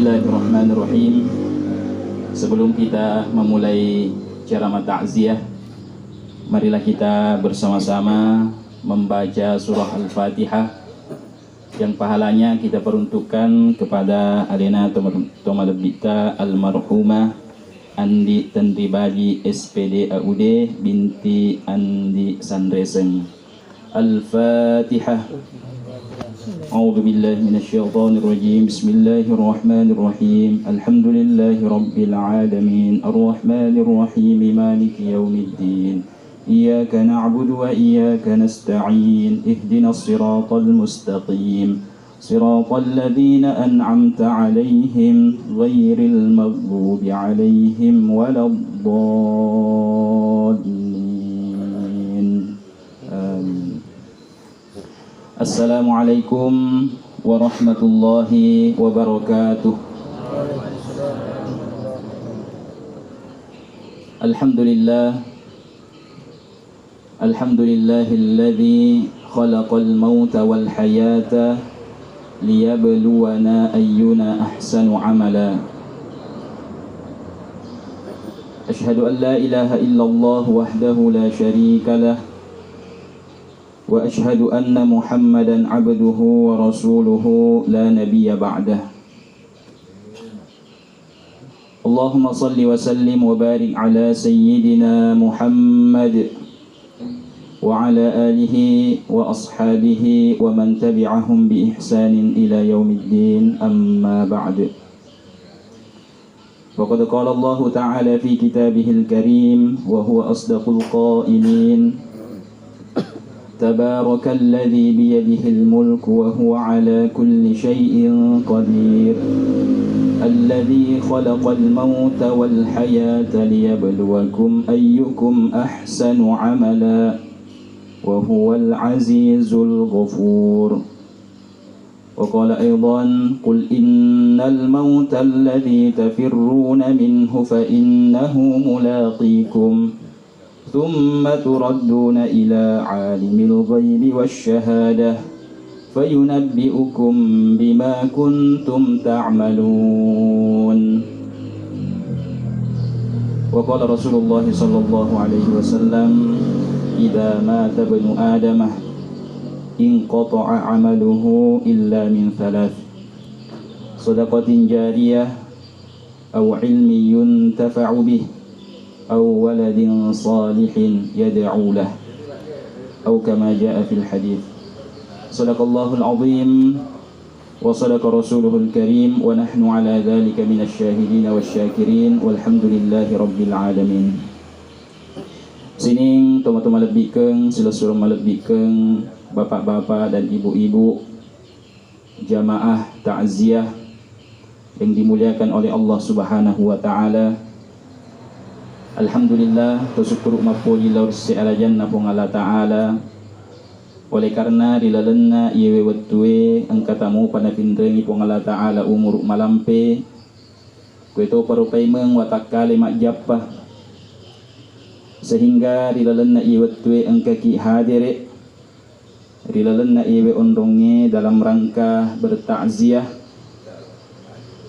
Bismillahirrahmanirrahim. Sebelum kita memulai ceramah takziah, marilah kita bersama-sama membaca surah Al-Fatihah yang pahalanya kita peruntukkan kepada Alena Tomalebita Almarhumah Andi Tendribaji SPD AUD binti Andi Sandreseng. Al-Fatihah. A'udzu billahi minasyaitonir rajim. Bismillahirrahmanirrahim. Alhamdulillahi rabbil alamin. Arrahmanir rahim. Maliki yaumiddin. Iyyaka na'budu wa iyyaka nasta'in. Ihdinas siratal mustaqim. Siratal ladzina an'amta 'alaihim ghairil maghdubi 'alaihim waladdallin. Amin. Assalamualaikum warahmatullahi wabarakatuh. Alhamdulillahilladzi khalaqal mauta wal hayata liyabluwana ayyuna ahsanu amala. Asyhadu an la ilaha illallah wahdahu la syarika lah. Wa ashhadu anna Muhammadan abduhu wa rasuluhu la nabiyya ba'dah. Allahumma salli wa sallim wa barik ala sayyidina Muhammad wa ala alihi wa ashabihi wa man tabi'ahum bi ihsanin ila yaumiddin, amma ba'd. Faqad qala Allah ta'ala fi kitabihil karim wa huwa asdaqul qailin. تبارك الذي بيده الملك وهو على كل شيء قدير الذي خلق الموت والحياة ليبلوكم أيكم أحسن عملا وهو العزيز الغفور. وقال أيضا قل إن الموت الذي تفرون منه فإنه ملاقيكم ثم تردون إلى عالم الغيب والشهادة فينبئكم بما كنتم تعملون. وقال رسول الله صلى الله عليه وسلم إذا مات ابن آدم انقطع عمله إلا من ثلاث: صدقة جارية أو علم ينتفع به أو ولد صالح يدعو له أو كما جاء في الحديث. صدق الله العظيم وصدق رسوله الكريم ونحن على ذلك من الشاهدين والشاكرين والحمد لله رب العالمين. Sining toma-toma lebihkeun sila suruh melebihkeun bapak-bapak dan ibu-ibu jamaah takziah yang dimuliakan oleh Allah Subhanahu wa taala. Alhamdulillah, bersyukur mapuli laur si ala jannah pung Allah Ta'ala. Oleh karena dilalenna iwe wetue angkatamu panapindrengi pung Allah Ta'ala umur malampe kueto parupai meng watakale makjapah sehingga dilalenna iwe wetue angkaki hadire dilalenna iwe ondonge dalam rangka bertakziah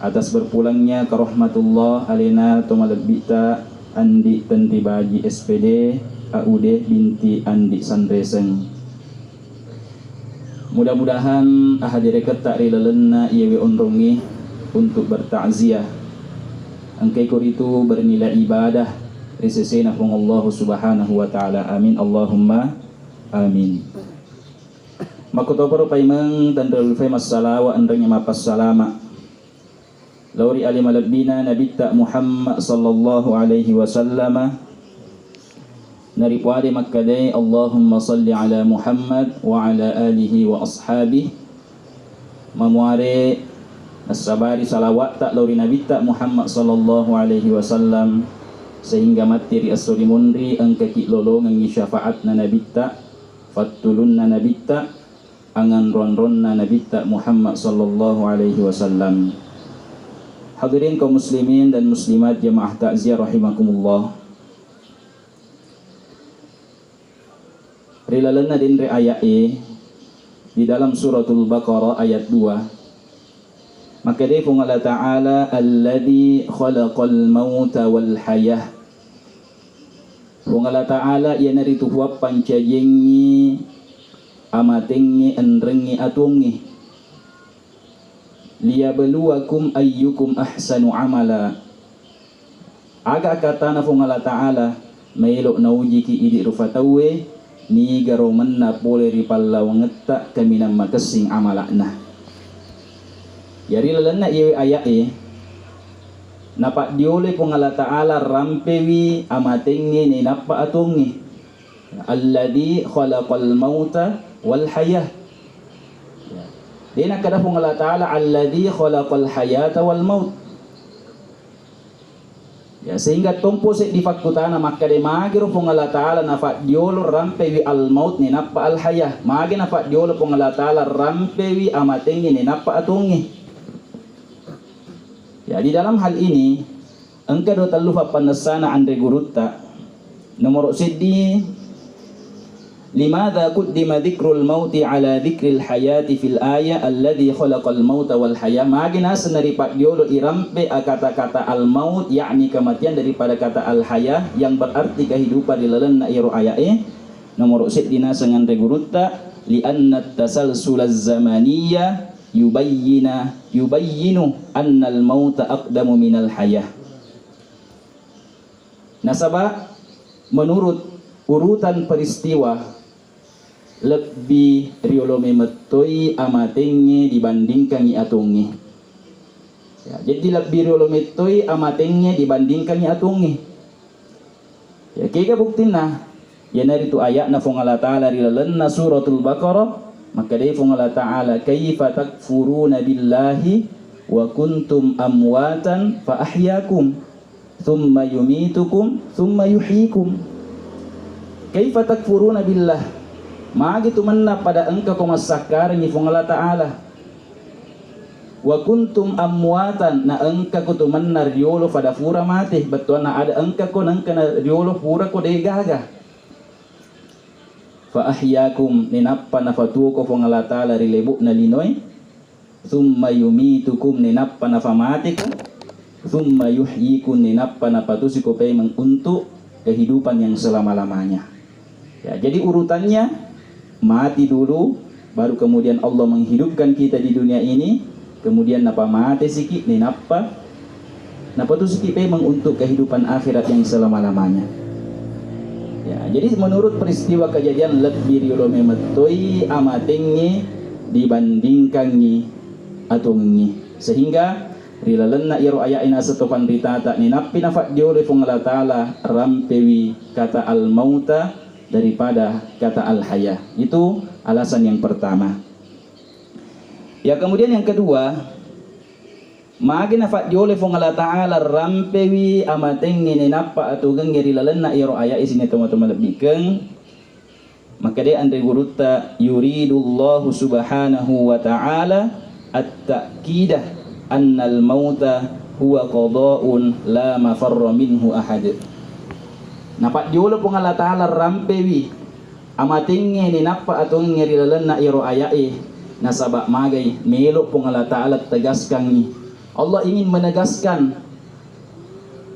atas berpulangnya ke rahmatullah alena tomalebita Andi Tendribaji SPD AUD binti Andi Sandreseng. Mudah-mudahan ahadire ketak rilalenna ieu ondrongi untuk bertakziah. Engkai kuritu bernilai ibadah risesena pung Allah Subhanahu wa taala. Amin Allahumma amin. Makoto paimeng tandrul fe massalawa andrenya mapas salama. Lauri alim alabbina nabitta Muhammad sallallahu alaihi wasallam naripuade makkadai Allahumma salli ala Muhammad wa ala alihi wa ashabihi mamuare nasabari salawat tak lauri nabitta Muhammad sallallahu alaihi wasallam sehingga materi asuri mundri angkaki lolo ngangi syafaat na nabitta fattulun na nabitta angan ron-ron na nabitta Muhammad sallallahu alaihi wasallam. Hadirin kaum muslimin dan muslimat jemaah takziah rahimakumullah. Rilalana dinre ayat di dalam suratul Baqarah ayat 2 Maka dia pun Allah Ta'ala alladhi khalaqal mauta wal hayah. Pun Allah Ta'ala ia nari tuhuap pancajengi amatengi enrengi atungi liyabluwakum ayyukum ahsanu amala. Aga kata na pun Allah Ta'ala mailok na uji ki idi rufatawe ni garo manna pole ripallaw ngetta kaminam makasing amalakna. Yari lalana iwe ayae napak diole pong Allah Ta'ala rampewi amatengi ni napa atungi alladhi khalaqal mauta wal hayah. Dina kada pong Allah Ta'ala alladhi khalaqal hayata wal maut. Ya, sehingga tompo se di fakutana maka de magiro pong Allah Ta'ala napak diolo rampewi al maut ni napa al hayah. Magi napak diolo pong Allah Ta'ala rampewi amatengi ni napa atungi. Ya, di dalam hal ini engkau do talufa panasana andre gurutta nomor siddi limadha quddima dzikrul mauti ala dzikril hayati fil aya alladhi khalaqal mauta wal haya. Magina senari pak diolo irampe kata-kata al maut yakni kematian daripada kata al haya yang berarti kehidupan di lalenna iro ayae nomor siddina sangandre gurutta li anna tasalsul zamaniyya yubayyinu annal mauta aqdamu minal hayah. Nasabah menurut urutan peristiwa lebih riolome metoi amatenge dibandingkan iatungi. Ya, jadi lebih riolome metoi amatenge dibandingkan iatungi. Ya, kega buktina ya nari tu ayat na fong Allah Ta'ala rilalenna suratul Baqarah. Maka dia pun Allah Ta'ala kaifa takfuruna billahi wa kuntum amwatan fa ahyakum thumma yumitukum thumma yuhyikum. Kaifa takfuruna billah. Magi tu manna pada engkau komasakar ni pun Allah Ta'ala. Wa kuntum amwatan na engkau tu manna riolo pada fura mati. Betul na ada engkau nang kana riolo fura ko degaga. Fa ahyakum ninappa nafatuko fong Allah Ta'ala rilebu na linoy thumma yumitukum ninappa nafamatikum thumma yuhyikum ninappa napatusiko pemang untuk kehidupan yang selama-lamanya. Ya, jadi urutannya mati dulu baru kemudian Allah menghidupkan kita di dunia ini, kemudian napa mati sikit ninappa napatusiki pemang untuk kehidupan akhirat yang selama-lamanya. Ya, jadi menurut peristiwa kejadian lebih riolome metoi amatengi dibandingkangi atungi sehingga rilalenna iro ayaina setopan ritata ni napi nafak diole fong Allah Ta'ala rampewi kata al mauta daripada kata al haya. Itu alasan yang pertama. Ya, kemudian yang kedua magi nafak diole fong Allah Ta'ala rampewi amatengi ni napa atau gengeri lalenna iro aya isini teman-teman lebihkeng. Maka dia andre gurutta yuridullahu subhanahu wa ta'ala at-ta'kidah annal mauta huwa qada'un la mafarra minhu ahad. Nafak diole fong Allah Ta'ala rampewi amatengi ni napa atau gengeri lalenna iro aya nasabak magai melok fong Allah Ta'ala tegaskan ni Allah ingin menegaskan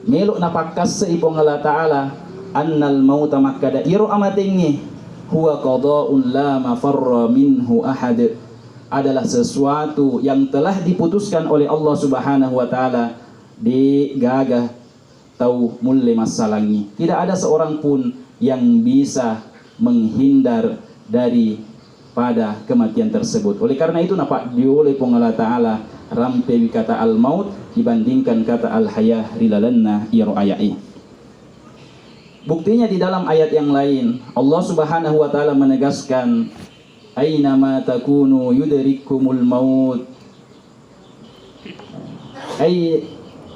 meluk napakas seipong Allah Ta'ala annal mauta makada iro amatengi huwa qada'un la mafarra minhu ahad adalah sesuatu yang telah diputuskan oleh Allah Subhanahu wa Ta'ala di gagah tau mulle masalangi. Tidak ada seorang pun yang bisa menghindar dari pada kematian tersebut. Oleh karena itu napak dioleh pong Allah Ta'ala rampewi kata al maut dibandingkan kata al hayah rilalanna iro ayai. Buktinya di dalam ayat yang lain Allah Subhanahu wa Ta'ala menegaskan aynama takunu yudrikumul maut.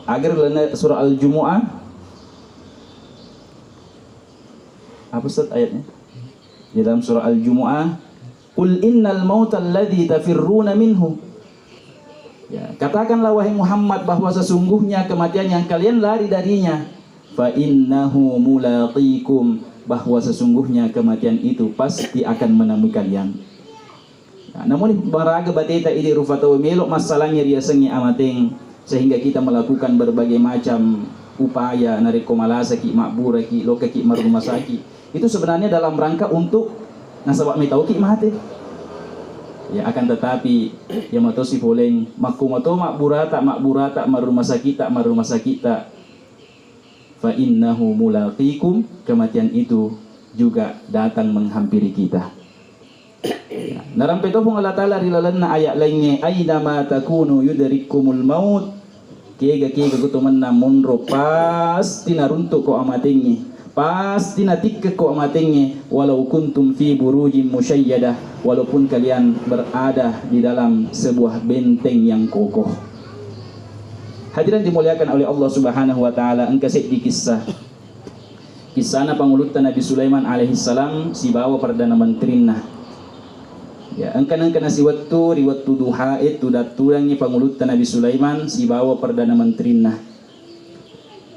Agar lana surah Al-Jumu'ah apa Ustaz ayatnya? Di dalam surah Al-Jumu'ah qul innal mauta alladhi tafirruna minhu. Ya, katakanlah wahai Muhammad bahwa sesungguhnya kematian yang kalian lari darinya fa innahu mulaqikum, bahwa sesungguhnya kematian itu pasti akan menemui kalian. Namun baraga bateta ini rufatawa melok masalahnya dia sengi amateng, sehingga kita melakukan berbagai macam upaya nariko malasa ki makbura ki loka ki marumasaki. Itu sebenarnya dalam rangka untuk nasabak mitau ki mate. Ya akan tetapi yang mato si boleng makumato makburata marumasaki tak fa innahu mulaqikum, kematian itu juga datang menghampiri kita. Narampe to pong Allah Ta'ala rilalan na ayat lainnya, aina ma takunu yudrikumul maut, kega gutuman na munro pasti naruntuk ko amatingnya, pasti natik ko amatingnya, walau kuntum fi burujin musyayyadah, walaupun kalian berada di dalam sebuah benteng yang kokoh. Hadirin dimuliakan oleh Allah Subhanahu wa taala, engkasih di kisahna pangulutan Nabi Sulaiman alaihissalam si bawa perdana menterina. Ya, engkana si waktu duha itu datulangnya pangulutan Nabi Sulaiman si bawa perdana menterina.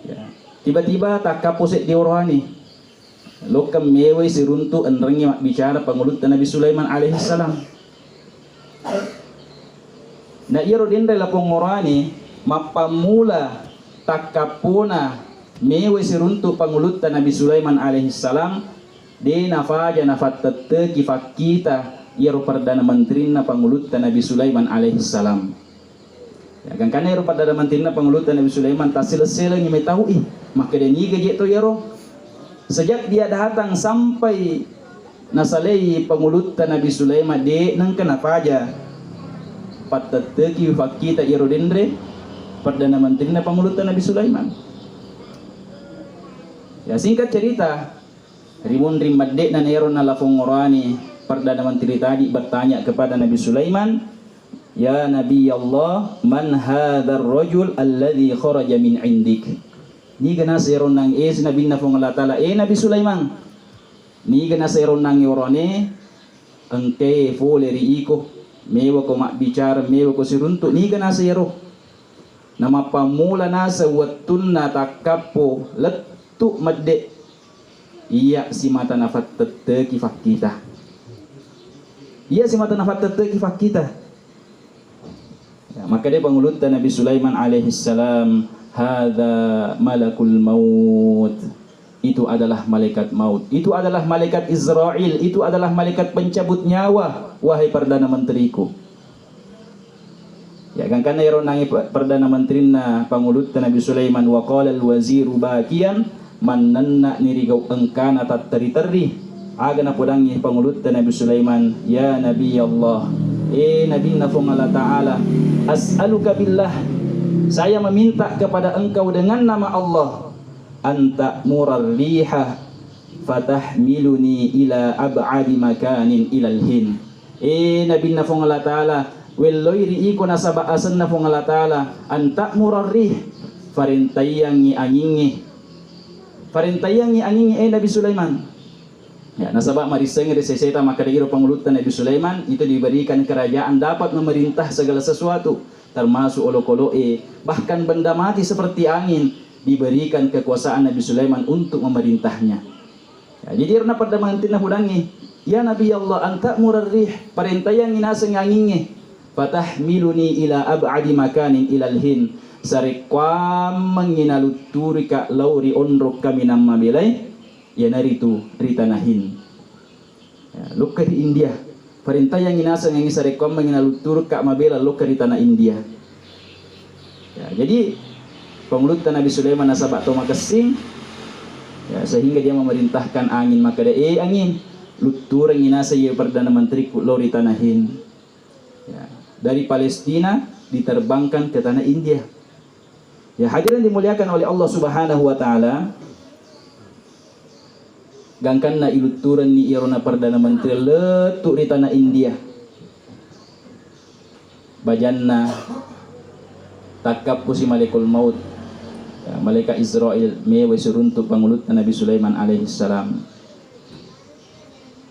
Ya, tiba-tiba tak kaposet di rohani. Lokam mewe si runtu enrengnya bicara pangulutan Nabi Sulaiman alaihissalam. Na iro dindai lapong morani mapamula takapuna mewe siruntu pangulutan Nabi Sulaiman alaihissalam de nafaja nafattatte kifakita iro perdana menterina pangulutan Nabi Sulaiman alaihissalam. Ya kan kana iro perdana menterina pangulutan Nabi Sulaiman tasil-sila ni tahu maka dia ni gaje to iro sejak dia datang sampai nasalei pangulutan Nabi Sulaiman de nang kana faja pattatte kifakita iro dendre perdana menterina pangulutan Nabi Sulaiman. Ya singkat cerita, rimun rimadek na nero na lafong orani perdana menteri tadi bertanya kepada Nabi Sulaiman, ya Nabi Allah, man hadzal rajul alladhi kharaja min indik. Ni gana seron nang Nabi na fong Allah Taala, Nabi Sulaiman. Ni gana seron nang yorone engke foleri iko mewa ko mak bicara mewa ko siruntu ni gana sero. Nama pamula nasa watun na takapo letu madde iya si mata nafat tete kifak kita. Iya si mata nafat tete kifak kita. Ya, maka dia pangulutan Nabi Sulaiman alaihissalam, hadza malakul maut. Itu adalah malaikat maut. Itu adalah malaikat Israel. Itu adalah malaikat pencabut nyawa. Wahai perdana menteriku. Ya kan kana iro nangi perdana menterina pangulutan Nabi Sulaiman wa qala al-waziru bakian mananna nirigau engkana tattari-tari agana podangi pangulutan Nabi Sulaiman, ya Nabi Allah, Nabi nafung Allah Ta'ala, as'aluka billah, saya meminta kepada engkau dengan nama Allah, anta murar riha fatahmiluni ila ab'adi makanin ilal hin. Nabi nafung Allah Ta'ala, welloiri iko nasaba asan na fong Allah Ta'ala anta murarrih farintayangi angingi Nabi Sulaiman. Ya nasaba mariseng reseseta maka dairo pangulutan Nabi Sulaiman itu diberikan kerajaan dapat memerintah segala sesuatu termasuk olokoloe bahkan benda mati seperti angin diberikan kekuasaan Nabi Sulaiman untuk memerintahnya. Ya, jadi irna pada mantina hudangi, ya Nabi Allah anta murarrih farintayangi naseng angingi fatahmiluni ila ab'adi makanin ilal hin sarekwam menginaluturi ka lauri onrok kami nama belai ya naritu ritanahin ya, luka di India perintah yang inasa yang sarekwam menginaluturi ka mabela luka di tanah India ya, jadi pengulutan Nabi Sulaiman nasabak to makasing ya, sehingga dia memerintahkan angin maka dia angin lutur yang inasa ya perdana menteri lauri tanahin ya, dari Palestina diterbangkan ke tanah India. Ya hadirin dimuliakan oleh Allah Subhanahu wa taala. Gangkan na iluturan ni irona perdana menteri letuk di tanah India. Bajanna takap si malaikat maut. Ya, malaikat Israel mewe suruntuk pangulutan Nabi Sulaiman alaihissalam.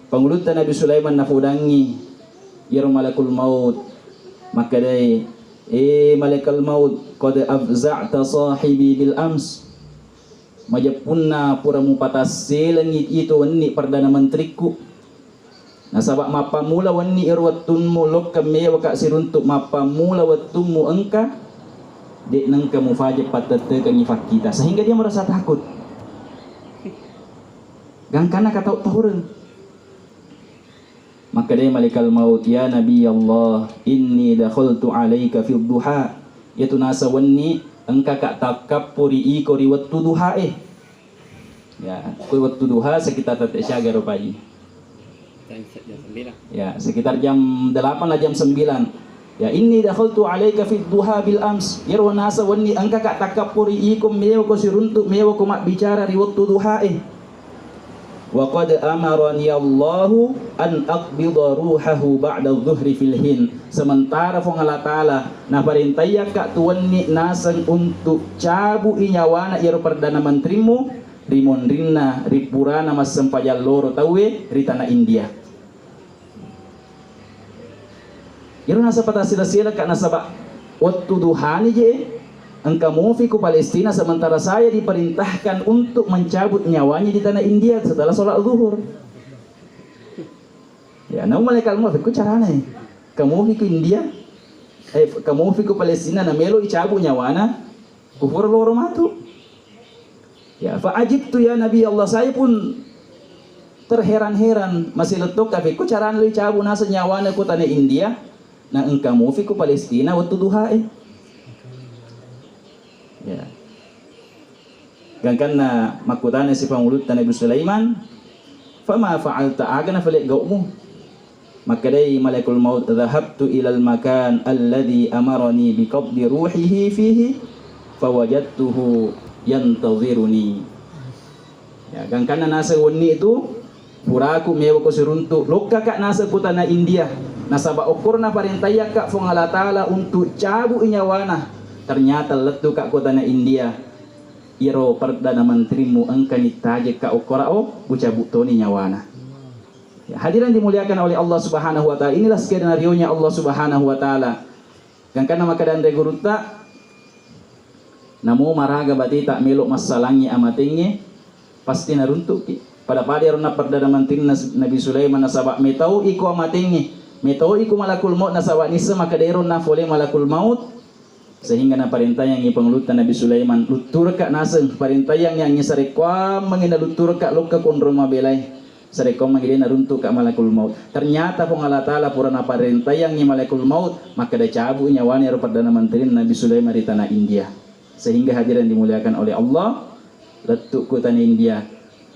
Pangulutan Nabi Sulaiman nafudangi iro malakul maut. Maka dai malaikat maut qad afza'ta sahibi bil ams majapunna pura mupatas langit itu ni perdana menteriku Nasabak mapamula wanni irwattunmu lokka mewa kak siruntuk mapamula wattunmu engka dek nengka mufajib patete kan nyifat kita, sehingga dia merasa takut. Gang kana kata tahureun. Maka dia malikal maut, ya Nabi Allah, inni dakhaltu alaika fi duha. Yaitu nasa wanni engka kak takapuri iko riwattu duha Ya, koi waktu duha sekitar tetek syaga rupai. Ya, sekitar jam 8 lah jam 9. Ya, inni dakhaltu alayka fi duha bil ams. Yarwa nasa wanni angka kak takapuri ikum mewa ko siruntuk mewa ko mak bicara ri waktu duha Wa qad amarani Allahu an aqbida ruhahu ba'da adh-dhuhri fil hin. Sementara fong Allah Ta'ala na parintaya kak tuwanni nasang untuk cabu inyawana iro perdana menterimu rimon rinna ripurana mas sempajal loro tawe ri tanah India. Iro nasa patasila-sila kak nasaba waktu duhani je engkau mufi ku Palestina sementara saya diperintahkan untuk mencabut nyawanya di tanah India setelah sholat zuhur. Ya, namun malaikat mau ku carana kamu fi ku India kamu fi ku Palestina na melo icabu nyawana kufur loro matu. Ya, fa ajibtu ya Nabi Allah, saya pun terheran-heran masih letuk tapi ku carana lu icabu nasa nyawana ku tanah India na engkau mufi ku Palestina waktu duha Ya. Gangkan na makutana si pangulut Nabi Sulaiman, fama fa'alta agana falik gaumu. Maka dari malakul maut, dhahabtu ilal makan alladhi amarani biqabdi ruhihi fihi fawajadtuhu yantaziruni. Ya, gangkan na nasa wani itu puraku mewa ko siruntu lokka kak nasa kutana India nasaba okurna parintaya kak fong Allah Ta'ala untuk cabu inyawana. Ternyata letu kak kota na India iro perdana menterimu engka nitaje kak okorao bucabu toni nyawana. Ya, hadirin dimuliakan oleh Allah Subhanahu wa Ta'ala, inilah skenario nya Allah Subhanahu wa Ta'ala. Kan kana makadande guruta namo maraga bati tak melok masalangi amatingnya pasti naruntuk pada pada rona perdana menteri Nabi Sulaiman nasaba metau iku amatingnya metau iku malakul maut nasaba nisa maka dero na fole malakul maut sehingga na perintah yang pengulutan Nabi Sulaiman lutur kak naseng perintah yang sarekwa mengina lutur kak loka kondroma belai sarekwa mengina runtuk kak malakul maut. Ternyata pong Allah Ta'ala purana perintah yang malakul maut maka da cabu nyawani ro perdana menteri Nabi Sulaiman di tanah India. Sehingga hadirin dimuliakan oleh Allah, letuk ku tanah India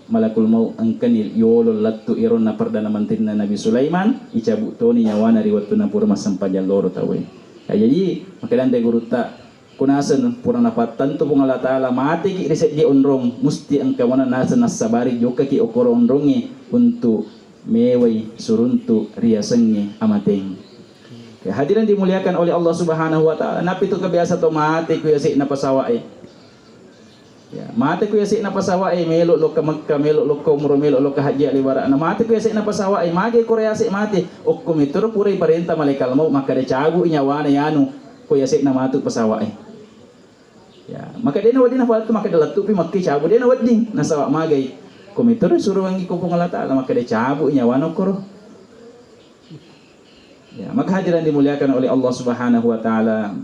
malakul maut engkenil yolo letuk irona perdana menteri Nabi Sulaiman icabu toni nyawana riwatuna pura masampajan loro tawe. Ya, jadi makanya dia guru tak kunasan purana patan tu Allah Ta'ala mati ki riset di onrong musti engkau mana nasan nasabari joka ki okoro onrongi untuk mewai suruntu riasengi amateng. Ya, hadirin dimuliakan oleh Allah Subhanahu wa Ta'ala. Napi tu kebiasa to mati ku yasik na pasawai. Ya, mati ku yasik na pasawai melok lo ke Mekah melok lo ke umroh melok lo ke haji alibara. Na mati ku yasik na pasawai magi ku yasik mati. Okkum itu pura perintah malaikat maut maka dia cabu nyawana yanu ku yasik na matu pasawai. Ya, maka dia nawadi na falatu maka dia letupi makki cabu dia nawadi na sawa magai. Komitor suruh wangi ku Allah Ta'ala maka dia cabu nyawana koro. Ya, maka hadirin dimuliakan oleh Allah Subhanahu wa Ta'ala.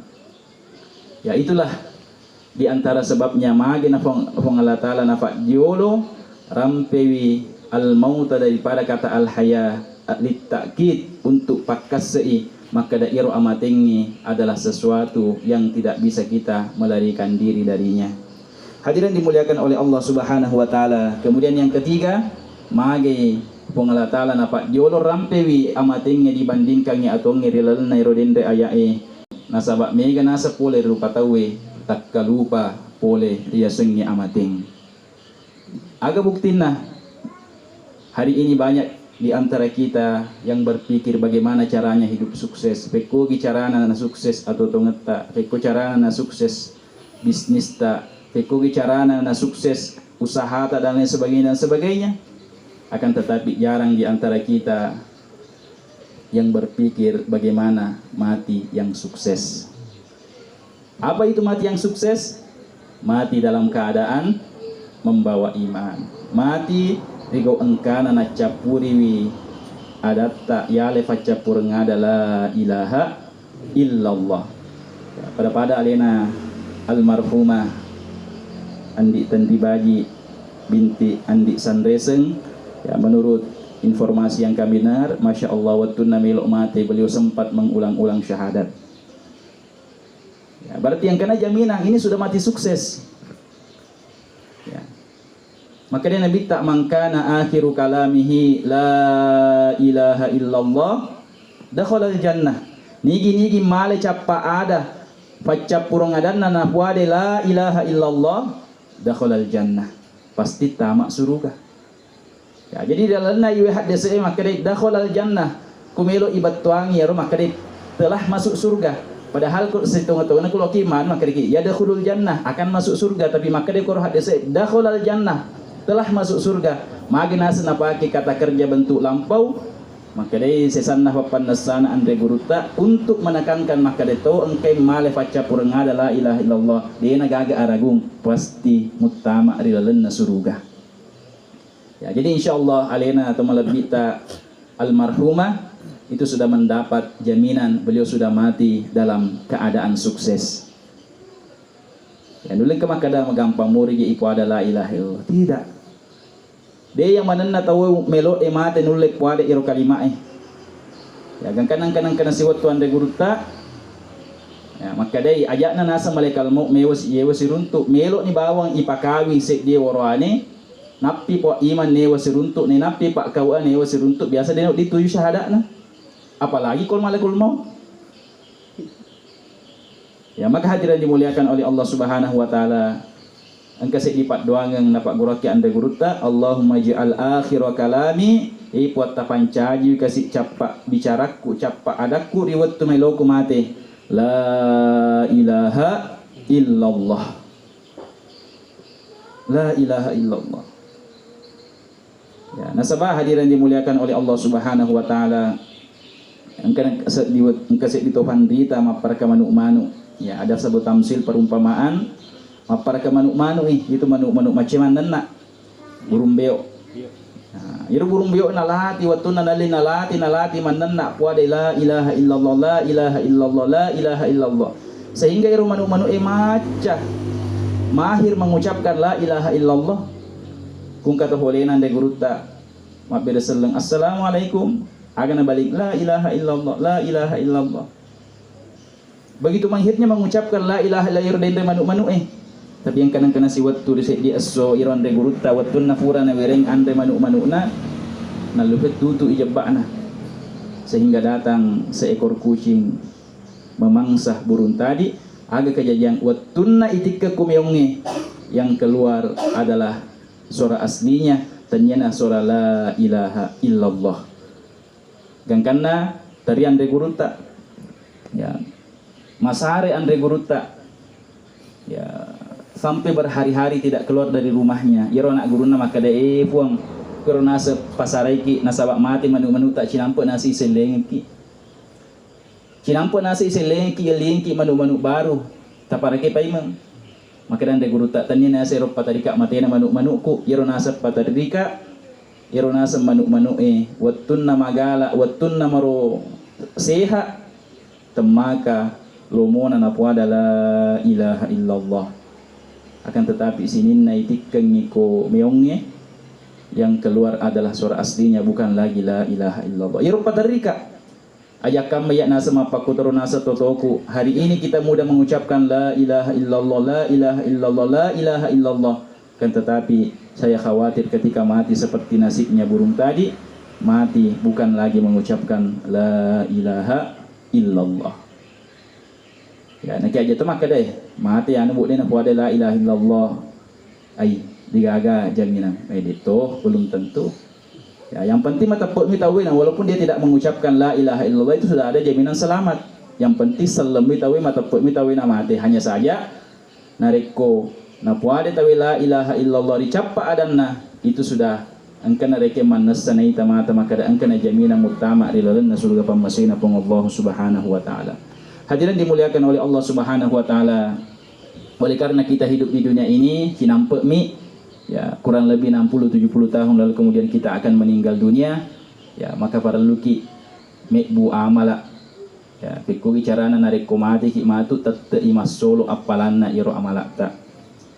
Ya, itulah di antara sebabnya magi na fong Allah Ta'ala nafak diolo rampewi al mauta daripada kata al haya litakid untuk pakasei maka dairo amatengi adalah sesuatu yang tidak bisa kita melarikan diri darinya. Hadirin dimuliakan oleh Allah Subhanahu wa Ta'ala. Kemudian yang ketiga magi fong Allah Ta'ala nafak diolo rampewi amatengi dibandingkan ya atau ngirilal na irodende ayae nasabak mega nasa pole rupa tawe tak kalupa pole dia sengi amating. Aga buktina hari ini banyak di antara kita yang berpikir bagaimana caranya hidup sukses. Peko carana na sukses atau tongeta, peko carana na sukses bisnis ta, peko carana na sukses usaha ta dan lain sebagainya. Akan tetapi jarang di antara kita yang berpikir bagaimana mati yang sukses. Apa itu mati yang sukses? Mati dalam keadaan membawa iman. Mati rigo engkana na capuriwi adatta ya le facca purngada la ilaha illallah. Ya, pada alena almarhumah Andi Tandibaji binti Andi Sanreseng, ya, menurut informasi yang kami dengar, Masya Allah, waktu namilok mati beliau sempat mengulang-ulang syahadat. Ya, berarti yang kena jaminan ini sudah mati sukses. Ya. Maka dia Nabi tak mangkana akhiru kalamihi la ilaha illallah dakhalal jannah. Nigi male cappa ada facap purong adanna na puade la ilaha illallah dakhalal jannah. Pasti tamak surga. Ya, jadi dalam na iwe hadis maka dia dakhalal jannah. Kumelo ibat tuangi ya maka dia telah masuk surga. Padahal kalau setengah-tengah kalau kiman maka dia ya dakhulul jannah akan masuk surga, tapi maka dia kalau hadis dakhalal jannah telah masuk surga. Magina senapaki kata kerja bentuk lampau, maka dia sesanna papan nasana andre guruta untuk menekankan maka dia tahu engkai male faca purengada la ilaha illallah dia nagaga aragung pasti mutama rilalenna surga. Ya, jadi insyaallah alena atau malabita almarhumah itu sudah mendapat jaminan beliau sudah mati dalam keadaan sukses. Ya, dulu ke makada magampang muri je ipo ada la ilaha illallah. Tidak. Dia yang mananna tahu melo mate nulek puade iro kalima Ya, kanang kana siwat tuan de guruta. Ya, maka dia ajakna nasa malekal mau mewas runtuk melo ni bawang ipakawi sek dia warwane. Napi po iman newa siruntuk ni napi pak kawan newa siruntuk biasa dia dituju syahadatna. Apalagi kalau malakul maut. Ya, maka hadirin dimuliakan oleh Allah Subhanahu wa taala. Engka sedipat doangan napak guraki anda guruta, Allahumma ja'al akhir kalami puat tapancaji kasih capa bicaraku capa adaku riwat tu meloku mate la ilaha illallah. La ilaha illallah. Ya, nasabah hadirin dimuliakan oleh Allah Subhanahu wa taala. Engka ditofan dita maparka manu-manu. Ya, ada sebut tamsil perumpamaan maparka manu-manu itu manu-manu macam mana burung beo. Nah, itu burung beo nalati waktu nalati mananna puade la ilaha illallah la ilaha illallah la ilaha illallah. Sehingga itu manu-manu maca mahir mengucapkan la ilaha illallah. Kung kata holenan de guruta mabeda seleng assalamualaikum agana balik la ilaha illallah la ilaha illallah. Begitu mahirnya mengucapkan la ilaha illallah dende manu-manu tapi yang kadang-kadang si waktu di aso iron de guruta waktu nafura na wereng ande manu-manu na nalupet tutu ijabana sehingga datang seekor kucing memangsah burung tadi agak kejadian waktu na itika kumeonge yang keluar adalah suara aslinya ternyata suara la ilaha illallah. Gangkana dari andre guruta ya masare andre guruta ya sampai berhari-hari tidak keluar dari rumahnya. Iro nak guruna maka de puang karena se pasaraiki nasabak mati manu-manu tak cinampe nasi selengki. Cinampe nasi selengki lingki manu-manu baru taparake paimang. Maka dan de guruta tanina se ro patarika matena manu-manuku iro nasa patarika iro nasa manu-manu wattunna magala wattunna maro seha temaka lomona na puada la ilaha illallah. Akan tetapi sinin na itikeng niko meongnya yang keluar adalah suara aslinya bukan lagi la ilaha illallah. Iro patarika ajak kami ya nasa mapakutaro nasa totoku. Hari ini kita mudah mengucapkan la ilaha illallah, la ilaha illallah, la ilaha illallah. Kan tetapi saya khawatir ketika mati seperti nasibnya burung tadi, mati bukan lagi mengucapkan la ilaha illallah. Ya, nak aja tu maka deh mati anu buat dia nak puada la ilaha illallah. Ai digaga jaminan. Itu belum tentu. Ya, yang penting mata pot mi tahu walaupun dia tidak mengucapkan la ilaha illallah itu sudah ada jaminan selamat. Yang penting salam mi tahu mata pot mi tahu mati hanya saja nareko na puade tahu la ilaha illallah dicappa adanna itu sudah angkana reke manasana ita mata maka angkana jaminan mutama rilalanna surga pamasina pong Allah Subhanahu wa taala. Hadirin dimuliakan oleh Allah Subhanahu wa taala. Oleh karena kita hidup di dunia ini kinampe mi ya kurang lebih 60-70 tahun lalu kemudian kita akan meninggal dunia. Ya, maka perlu ki mekbu amala. Ya, pikku carana narik komati ki matu tette imas solo apalanna iro amalakta.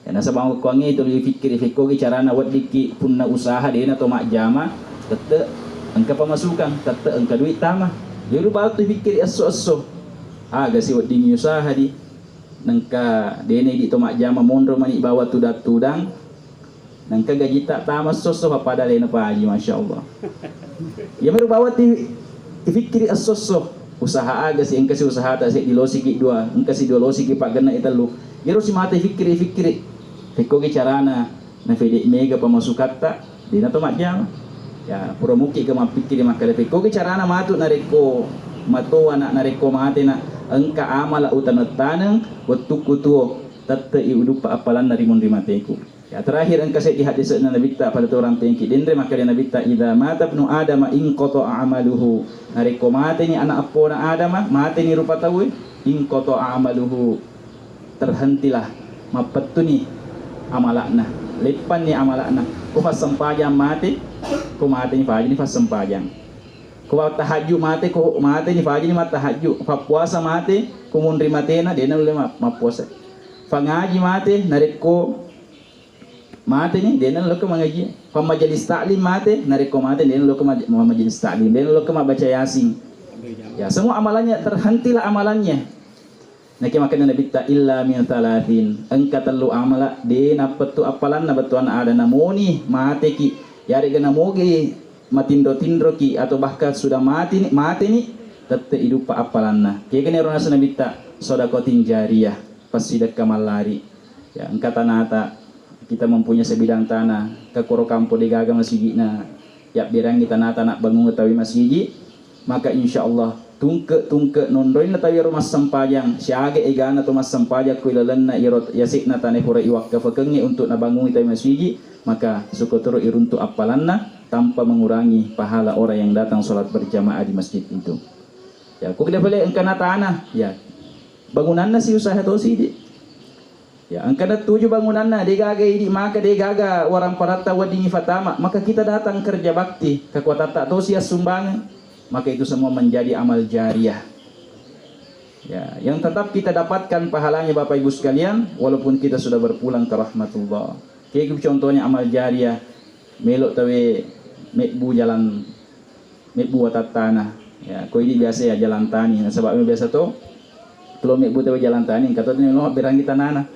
Ya, nasabang ko ngi itu fikir pikku carana wadiki punna usaha dena to mak jama tette engka pemasukan tette engka duit tamah. Ya lu baru fikir aso-aso. Aga si wading usaha di nangka dene di to mak jama mondro mani bawa tudang nangka gaji tak tamas soso pada lena paji masyaallah. Ya baru bawa ti fikir asoso usaha aga si engka si usaha ta si dilosi ki dua engka si dilosi ki pagana italu yero si mate fikir peko ki carana na fede mega pamasukatta dina to mak jama ya pura muki ke mapikir makale peko ki carana matu nareko mato anak nareko mate na engka amala utanattanang wattuku tuo tatta iudupa apalan dari mundi mateku. Ya terakhir engka saya di hadis Nabi ta pada orang tengki dendre maka dia Nabi ta idza mata ibnu adam in qata amaluhu nareko mate ni anak apona adam mate ni rupa tahu in qata amaluhu terhentilah mapetuni amalakna lepan ni amalakna ko fas sempajang mate ko mate ni faji ni fas sempajang ko tahajud mate ko mate ni faji ni mat tahajud fa puasa mate ko mundri matena dena ule mapuasa fa ngaji mate nareko mate ni dena lo ke mengaji fa majelis taklim mate nareko mate dena lo ke majelis taklim dena lo ke baca yasin ya semua amalannya terhentilah amalannya nak makan Nabi ta illa min thalathin engka telu amala dena petu apalan na betuan ada namoni mate ki yari gana moge matindro ki atau bahkan sudah mati ni tette hidup apalanna kene rona Nabi ta sedekatin jariyah pasidak kamalari ya engka tanata kita mempunyai sebidang tanah ke koro kampo de gaga masjidna ya birang kita tanah bangun tawi masjid maka insyaallah tungke nondoin tawi rumah sempajang siage egana to mas sempaja kuilalanna irot yasikna tane hura iwak kafakengi untuk nabangun tawi masjid maka sukotoro iruntu apalanna tanpa mengurangi pahala orang yang datang sholat berjamaah di masjid itu ya kok dia boleh engkana tanah ya bangunanna si usaha to si ya angkana tujuh bangunanna degaga ini maka degaga orang parata wadini fatama maka kita datang kerja bakti kekuatan tak tosia sumbangan maka itu semua menjadi amal jariyah ya yang tetap kita dapatkan pahalanya Bapak Ibu sekalian walaupun kita sudah berpulang ke rahmatullah kayak contohnya amal jariyah melok tawe mekbu jalan mekbu watat tanah ya ko ini biasa ya jalan tani nah, sebabnya biasa to kalau mekbu tawe jalan tani kata ni lo berangi tanana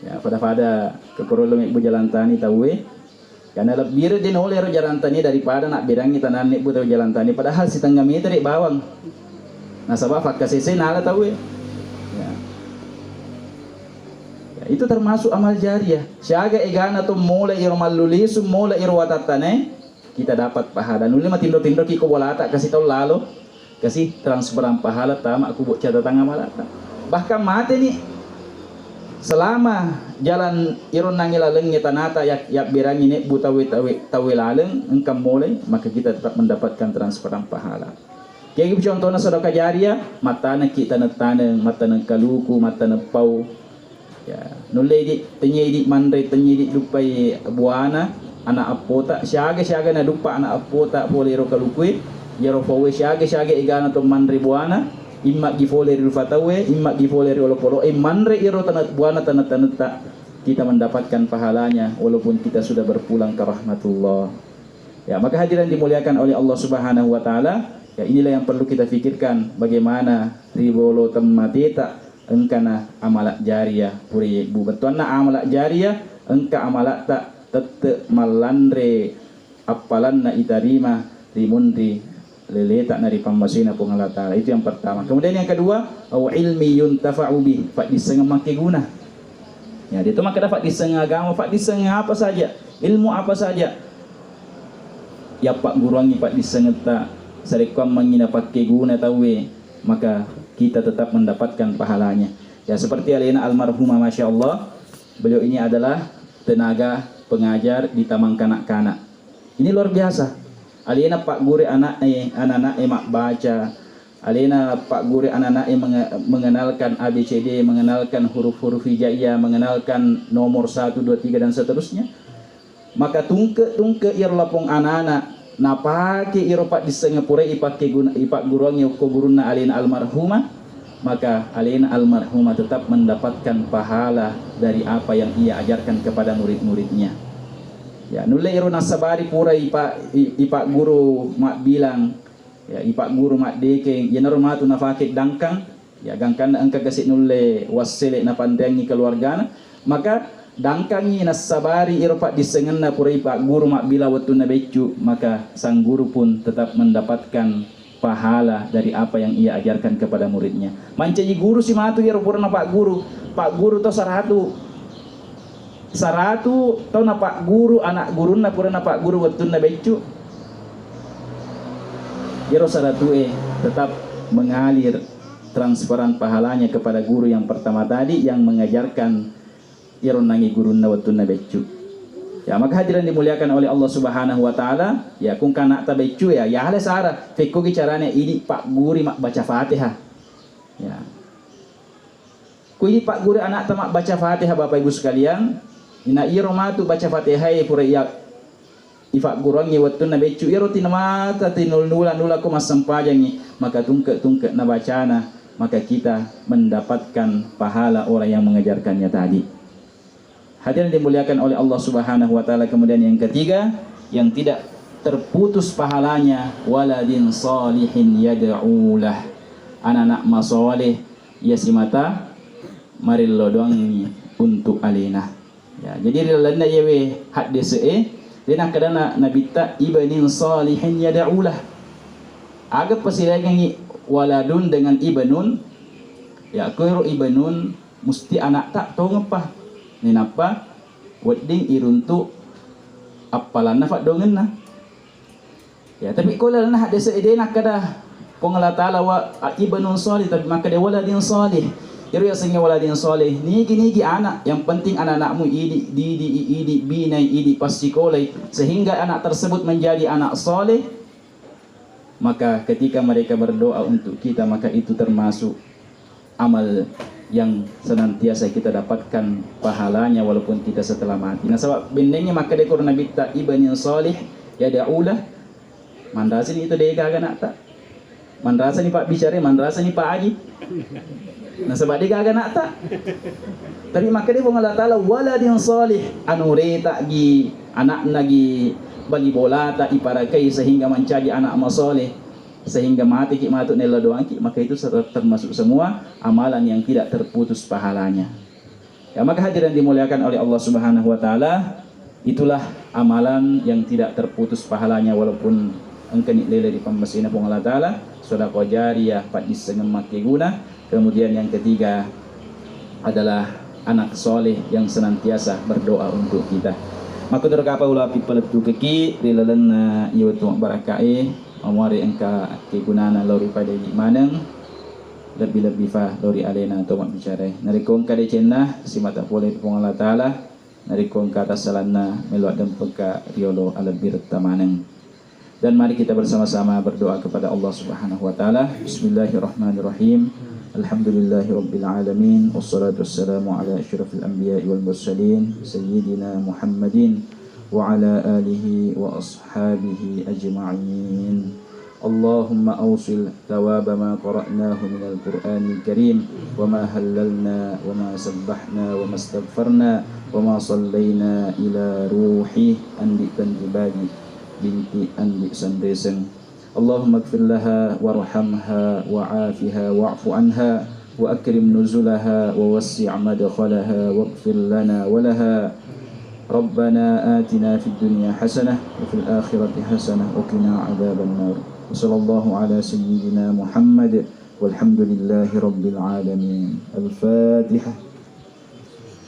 ya pada keperlu mekbu jalan tani tahu karena lebih dia oleh jalan tani daripada nak berangi tanah mekbu tawe jalan tani padahal si tengah meter di bawang nah sebab fakta sese nala tahu ya itu termasuk amal jariyah syaga egana tu mulai iro malulisu mulai iro watatane kita dapat pahala nuli matindo-tindo ki ko bolata kasih tahu lalu kasih transferan pahala tamak aku buat catatan amalata bahkan mate nih selama jalan iron nangila lengnya tanata yak birangi nek buta tawe laleng engkam mulai maka kita tetap mendapatkan transferan pahala kayak gitu contohnya sedekah jariyah matana kita taneng matana kaluku matana pau ya nulai di tenyi di mandai tenyi di lupai buana anak apota syaga na dupa anak apota boleh ro kaluku ya ro pawe syaga igana to mandri buana imma gifole ri fatawe imma gifole ri olopolo manre iro tanat buana tanat kita mendapatkan pahalanya walaupun kita sudah berpulang ke rahmatullah ya maka hadirin dimuliakan oleh Allah Subhanahu wa taala ya inilah yang perlu kita pikirkan bagaimana ribolo temmatita engkana amalak jariyah puri bu betuanna amalak jariyah engka amalak tak tette malandre apalanna itarima rimundi lele tak nari pamasina pun Allah Ta'ala itu yang pertama kemudian yang kedua au ilmi yuntafa'u bih pak disengah make guna ya dia tu maka dapat disengah agama pak disengah apa saja ilmu apa saja ya pak guruangi pak disengah tak sarikam mangina pakai guna tawe maka kita tetap mendapatkan pahalanya ya seperti alina almarhumah Masya Allah beliau ini adalah tenaga pengajar di taman kanak-kanak ini luar biasa alina pak guru anak mak baca alina pak guru anak mengenalkan ABCD mengenalkan huruf-huruf hijaiyah mengenalkan nomor 1 2 3 dan seterusnya maka tungke irlapong anak-anak napake iropat di Singapura ipake guna ipak gurunya ko guruna alina almarhumah, maka alina almarhumah tetap mendapatkan pahala dari apa yang ia ajarkan kepada murid-muridnya. Ya, nule iro nasabari pura ipak guru mak bilang, ya ipak guru mak dekeng, ya normatu nafakit dangkang, ya gangkan angka kasih nule wasile na pandangi keluargana, maka dangkangi nasabari iropat disengenna pura ipak guru mak bila waktu na becu, maka sang guru pun tetap mendapatkan pahala dari apa yang ia ajarkan kepada muridnya. Mancaji guru si matu iro pura na pak guru to saratu tau na pak guru anak guru na pura na pak guru waktu na becu, iro saratu tetap mengalir transferan pahalanya kepada guru yang pertama tadi yang mengajarkan iron nangi guru na waktu na becu. Ya, maka hadirin dimuliakan oleh Allah Subhanahu wa taala, ya kung kana ta becu ya hale sara fekko carane ini pak guru mak baca Fatihah. Ya. Ku ini pak guru anak ta mak baca Fatihah Bapak Ibu sekalian, ina iro matu baca Fatihah pura ya ifak gurangi waktu na becu iro tinamata tinul nula ko masampajangi, maka tungke na bacana, maka kita mendapatkan pahala orang yang mengajarkannya tadi. Hadirin dimuliakan oleh Allah Subhanahu wa taala. Kemudian yang ketiga, yang tidak terputus pahalanya, waladin salihin yad'ulah, anak-anak masoleh ya simata maril lodongi untuk alina. Ya, jadi rilana yewe hadis dena kadana nabita ibnin salihin yad'ulah. Agak pasilagangi waladun dengan ibnun, ya kuiru ibnun mesti anak tak tahu ngapa. Ninapa wedding iruntu apalan nafak dongen na. Ya, tapi kalau na hade seidena kada pengala taala wa ibnun salih, tapi maka dia waladin salih. Iro ya sengnya waladin salih. Nigi anak, yang penting anak-anakmu idi binai idi pasikolai sehingga anak tersebut menjadi anak saleh. Maka ketika mereka berdoa untuk kita, maka itu termasuk amal yang senantiasa kita dapatkan pahalanya walaupun kita setelah mati. Nah, sebab bendengnya maka dekor Nabi ta ibnin salih ya da'ulah. Mandrasa ni itu dega agak tak. Mandrasa ni Pak bicara, mandrasa ni Pak Haji. Nah, sebab dega agak nak tak. Tapi maka dia Allah Taala waladin salih anu reta gi anak nagi bagi bola tak iparakai sehingga mencari anak masoleh, sehingga mati ki matut nela doang ki, maka itu termasuk semua amalan yang tidak terputus pahalanya. Ya, maka hadirin dimuliakan oleh Allah Subhanahu wa taala, itulah amalan yang tidak terputus pahalanya walaupun engkeni lele di pembesina pun Allah taala, sedekah jariyah pat disengem make guna. Kemudian yang ketiga adalah anak soleh yang senantiasa berdoa untuk kita. Maka terkapa ulah pipeletu keki rilalan ieu tu barakae amwari engka kegunaan lori pada di maneng lebih-lebih fa lori alena atau mak bicara narikong kade cenah si mata boleh pung Allah taala narikong kata salanna meluat dan peka riolo alabir tamaneng. Dan mari kita bersama-sama berdoa kepada Allah Subhanahu wa taala. Bismillahirrahmanirrahim. Alhamdulillahirabbil alamin wassalatu wassalamu ala asyrafil anbiya'i wal mursalin sayyidina Muhammadin wa ala alihi wa ashabihi ajma'in. Allahumma awsil thawaba ma qara'nahu minal Qur'anil Karim wa ma hallalna wa ma sabbahna wa ma astaghfarna wa ma sallayna ila ruhi andi tantibagi binti andi sandeseng. Allahumma ighfir laha warhamha wa'afiha wa'fu anha wa akrim nuzulaha wa wassi' madkhalaha waghfir lana wa laha. Rabbana atina fid dunya hasanah wa fil akhirati hasanah wa qina adzaban nar. Sallallahu ala sayyidina Muhammad walhamdulillahi rabbil alamin. Al-Fatihah.